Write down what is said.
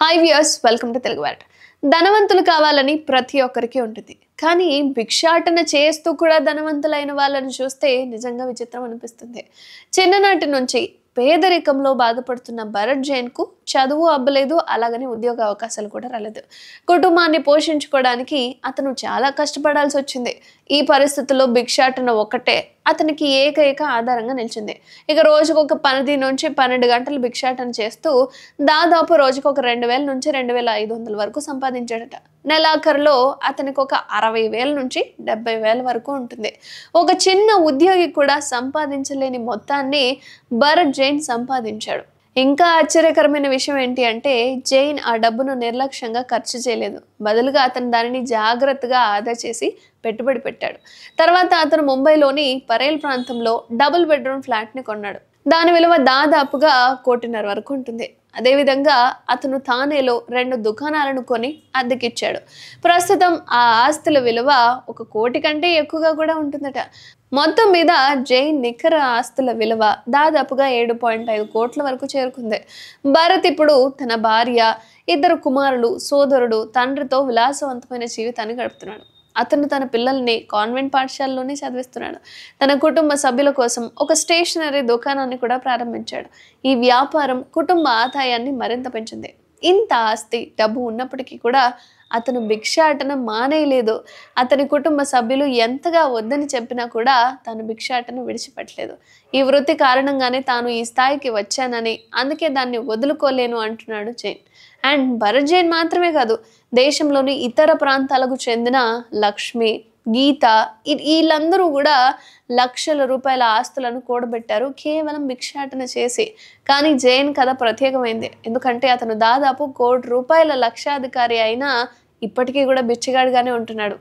Hi viewers, welcome to Telugu వార్త. ధనవంతులు కావాలని ప్రతి ఒక్కరికి ఉంటుంది. కానీ భిక్షాటన చేస్తూ కూడా ధనవంతులైన వాళ్ళని చూస్తే నిజంగా విచిత్రం అనిపిస్తుంది. చిన్ననాటి నుంచి పేదరికంలో బాధపడుతున్న భరత్ జైన్కు చదువు అబ్బలేదు, అలాగని ఉద్యోగ అవకాశాలు కూడా రాలేదు. కుటుంబాన్ని పోషించుకోవడానికి అతను చాలా కష్టపడాల్సి వచ్చింది. ఈ పరిస్థితుల్లో భిక్షాటన ఒక్కటే అతనికి ఏకైక ఆధారంగా నిలిచింది. ఇక రోజుకు ఒక 10 నుంచి 12 గంటలు భిక్షాటన చేస్తూ దాదాపు రోజుకు ఒక 2000 నుంచి 2500 వరకు సంపాదించాడట. నెలాఖరులో అతనికి ఒక 60,000 నుంచి 70,000 వరకు ఉంటుంది. ఒక చిన్న ఉద్యోగి కూడా సంపాదించలేని మొత్తాన్ని భరత్ జైన్ సంపాదించాడు. ఇంకా ఆశ్చర్యకరమైన విషయం ఏంటి అంటే, జైన్ ఆ డబ్బును నిర్లక్ష్యంగా ఖర్చు చేయలేదు. బదులుగా అతను దానిని జాగ్రత్తగా ఆదా చేసి పెట్టుబడి పెట్టాడు. తర్వాత అతను ముంబైలోని పరేల్ ప్రాంతంలో డబుల్ బెడ్రూమ్ ఫ్లాట్ని కొన్నాడు. దాని విలువ దాదాపుగా 1,50,00,000 వరకు ఉంటుంది. అదేవిధంగా అతను థానేలో 2 దుకాణాలను కొని అద్దెకిచ్చాడు. ప్రస్తుతం ఆ ఆస్తుల విలువ 1 కోటి కంటే ఎక్కువగా కూడా ఉంటుందట. మొత్తం మీద జైన్ నికర ఆస్తుల విలువ దాదాపుగా 7.5 కోట్ల వరకు చేరుకుంది. భరత్ ఇప్పుడు తన భార్య, 2 కుమారులు, సోదరుడు, తండ్రితో విలాసవంతమైన జీవితాన్ని గడుపుతున్నాడు. అతను తన పిల్లల్ని కాన్వెంట్ పాఠశాలలోనే చదివిస్తున్నాడు. తన కుటుంబ సభ్యుల కోసం ఒక స్టేషనరీ దుకాణాన్ని కూడా ప్రారంభించాడు. ఈ వ్యాపారం కుటుంబ ఆదాయాన్ని మరింత పెంచింది. ఇంత ఆస్తి, డబ్బు ఉన్నప్పటికీ కూడా అతను భిక్షాటన మానేయలేదు. అతని కుటుంబ సభ్యులు ఎంతగా వద్దని చెప్పినా కూడా తాను భిక్షాటన విడిచిపెట్టలేదు. ఈ వృత్తి కారణంగానే తాను ఈ స్థాయికి వచ్చానని, అందుకే దాన్ని వదులుకోలేను అంటున్నాడు జైన్. అండ్ భరత్ జైన్ మాత్రమే కాదు, దేశంలోని ఇతర ప్రాంతాలకు చెందిన లక్ష్మి, గీత, వీళ్ళందరూ కూడా లక్షల రూపాయల ఆస్తులను కూడబెట్టారు కేవలం భిక్షాటన చేసి. కానీ జైన్ కథ ప్రత్యేకమైంది. ఎందుకంటే అతను దాదాపు ₹1 కోటి లక్షాధికారి అయినా ఇప్పటికీ కూడా బిచ్చగాడిగానే ఉంటున్నాడు.